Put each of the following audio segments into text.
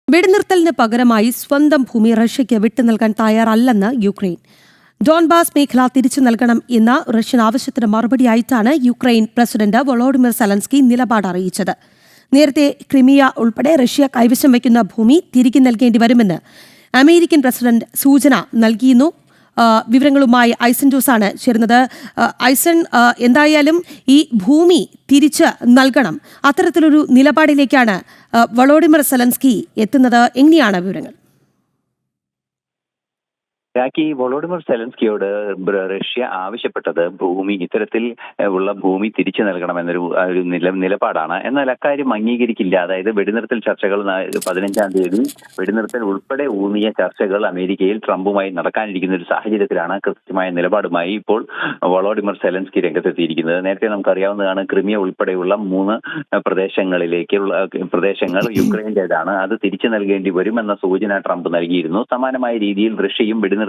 വെടിനിർത്തലിന് പകരമായി സ്വന്തം ഭൂമി റഷ്യയ്ക്ക് വിട്ടു നൽകാൻ തയ്യാറല്ലെന്ന് യുക്രൈൻ. ഡോൺബാസ് മേഖല തിരിച്ചു നൽകണം എന്ന റഷ്യൻ ആവശ്യത്തിന് മറുപടിയായിട്ടാണ് യുക്രൈൻ പ്രസിഡന്റ് വൊളോഡിമിർ സെലൻസ്കി നിലപാട് അറിയിച്ചത്. നേരത്തെ ക്രിമിയ ഉൾപ്പെടെ റഷ്യ കൈവശം വയ്ക്കുന്ന ഭൂമി തിരികെ നൽകേണ്ടി വരുമെന്ന് അമേരിക്കൻ പ്രസിഡന്റ് സൂചന നൽകിയിരുന്നു. വിവരങ്ങളുമായി ഐസൻ ജോസാണ് ചേരുന്നത്. ഐസൻ, എന്തായാലും ഈ ഭൂമി തിരിച്ച് നൽകണം, അത്തരത്തിലൊരു നിലപാടിലേക്കാണ് വൊളോഡിമിർ സെലൻസ്കി എത്തുന്നത്. എങ്ങനെയാണ് വിവരങ്ങൾ? വൊളോഡിമിർ സെലൻസ്കിയോട് റഷ്യ ആവശ്യപ്പെട്ടത് ഇത്തരത്തിൽ ഉള്ള ഭൂമി തിരിച്ചു നൽകണമെന്നൊരു നിലപാടാണ്. എന്നാൽ അക്കാര്യം അംഗീകരിക്കില്ല. അതായത് വെടിനിർത്തൽ ചർച്ചകൾ 15-ാം തീയതി വെടിനിർത്തൽ ഉൾപ്പെടെ ഊന്നിയ ചർച്ചകൾ അമേരിക്കയിൽ ട്രംപുമായി നടക്കാനിരിക്കുന്ന ഒരു സാഹചര്യത്തിലാണ് കൃത്യമായ നിലപാടുമായി ഇപ്പോൾ വൊളോഡിമിർ സെലൻസ്കി രംഗത്തെത്തിയിരിക്കുന്നത്. നേരത്തെ നമുക്കറിയാവുന്നതാണ്, ക്രിമിയ ഉൾപ്പെടെയുള്ള 3 പ്രദേശങ്ങൾ യുക്രൈൻ്റേതാണ്. അത് തിരിച്ചു നൽകേണ്ടി വരുമെന്ന സൂചന ട്രംപ് നൽകിയിരുന്നു. സമാനമായ രീതിയിൽ റഷ്യയും വെടിനിർത്തൽ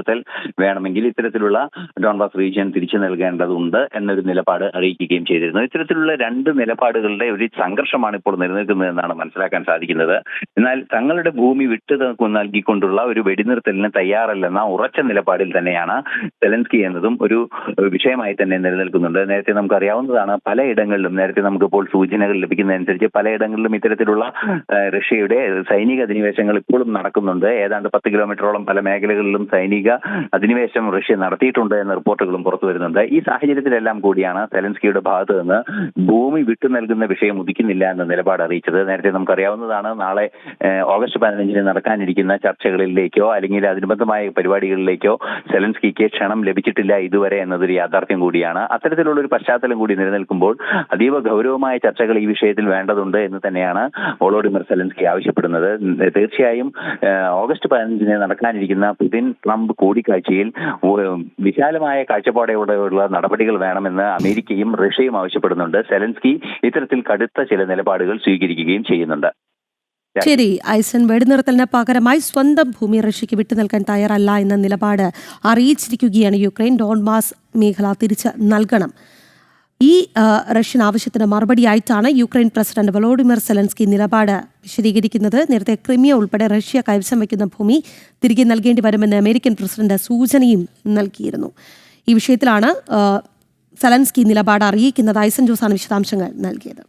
വേണമെങ്കിൽ ഇത്തരത്തിലുള്ള ഡോൺബാസ് റീജിയൻ തിരിച്ചു നൽകേണ്ടതുണ്ട് എന്നൊരു നിലപാട് അറിയിക്കുകയും ചെയ്തിരുന്നു. ഇത്തരത്തിലുള്ള 2 നിലപാടുകളുടെ ഒരു സംഘർഷമാണ് ഇപ്പോൾ നിലനിൽക്കുന്നതെന്നാണ് മനസ്സിലാക്കാൻ സാധിക്കുന്നത്. എന്നാൽ തങ്ങളുടെ ഭൂമി വിട്ടു നൽകിക്കൊണ്ടുള്ള ഒരു വെടിനിർത്തലിന് തയ്യാറല്ലെന്ന ഉറച്ച നിലപാടിൽ തന്നെയാണ് സെലൻസ്കി എന്നതും ഒരു വിഷയമായി തന്നെ നിലനിൽക്കുന്നുണ്ട്. നേരത്തെ നമുക്കറിയാവുന്നതാണ്, പലയിടങ്ങളിലും നേരത്തെ നമുക്കിപ്പോൾ സൂചനകൾ ലഭിക്കുന്നതനുസരിച്ച് പലയിടങ്ങളിലും ഇത്തരത്തിലുള്ള റഷ്യയുടെ സൈനിക അധിനിവേശങ്ങൾ ഇപ്പോഴും നടക്കുന്നുണ്ട്. ഏതാണ്ട് 10 കിലോമീറ്ററോളം പല മേഖലകളിലും സൈനിക അധിനിവേശം റഷ്യ നടത്തിയിട്ടുണ്ട് എന്ന റിപ്പോർട്ടുകളും പുറത്തു വരുന്നുണ്ട്. ഈ സാഹചര്യത്തിലെല്ലാം കൂടിയാണ് സെലൻസ്കിയുടെ ഭാഗത്ത് നിന്ന് ഭൂമി വിട്ടു നൽകുന്ന വിഷയം ഉദിക്കുന്നില്ല എന്ന നിലപാട് അറിയിച്ചത്. നേരത്തെ നമുക്കറിയാവുന്നതാണ്, നാളെ ഓഗസ്റ്റ് 15-ന് നടക്കാനിരിക്കുന്ന ചർച്ചകളിലേക്കോ അല്ലെങ്കിൽ അനുബന്ധമായ പരിപാടികളിലേക്കോ സെലൻസ്കിക്ക് ക്ഷണം ലഭിച്ചിട്ടില്ല ഇതുവരെ എന്നതൊരു യാഥാർത്ഥ്യം കൂടിയാണ്. അത്തരത്തിലുള്ള ഒരു പശ്ചാത്തലം കൂടി നിലനിൽക്കുമ്പോൾ അതീവ ഗൗരവമായ ചർച്ചകൾ ഈ വിഷയത്തിൽ വേണ്ടതുണ്ട് എന്ന് തന്നെയാണ് വൊളോഡിമിർ സെലൻസ്കി ആവശ്യപ്പെടുന്നത്. തീർച്ചയായും ഓഗസ്റ്റ് 15-ന് നടക്കാനിരിക്കുന്ന പുതിൻ ട്രംപ് കൂടിക്കാഴ്ചയിൽ വിശാലമായ കാഴ്ചപ്പാടോടെയുള്ള നടപടികൾ വേണമെന്ന് അമേരിക്കയും റഷ്യയും ആവശ്യപ്പെടുന്നുണ്ട്. സെലൻസ്കി ഇത്തരത്തിൽ കടുത്ത ചില നിലപാടുകൾ സ്വീകരിക്കുകയും ചെയ്യുന്നുണ്ട്. ശരി ഐസൻ, വെടിനിർത്തലിന് പകരമായി സ്വന്തം ഭൂമി റഷ്യയ്ക്ക് വിട്ടു നൽകാൻ തയ്യാറല്ല എന്ന നിലപാട് അറിയിച്ചിരിക്കുകയാണ് യുക്രൈൻ. ഡോൺബാസ് മേഖല തിരിച്ച് നൽകണം, ഈ റഷ്യൻ ആവശ്യത്തിന് മറുപടിയായിട്ടാണ് യുക്രൈൻ പ്രസിഡന്റ് വൊളോഡിമിർ സെലൻസ്കി നിലപാട് വിശദീകരിക്കുന്നത്. നേരത്തെ ക്രിമിയ ഉൾപ്പെടെ റഷ്യ കൈവശം വയ്ക്കുന്ന ഭൂമി തിരികെ നൽകേണ്ടി വരുമെന്ന് അമേരിക്കൻ പ്രസിഡന്റ് സൂചനയും നൽകിയിരുന്നു. ഈ വിഷയത്തിലാണ് സെലൻസ്കി നിലപാട് അറിയിക്കുന്നത്. ഐസൻ ജോസാണ് വിശദാംശങ്ങൾ നൽകിയത്.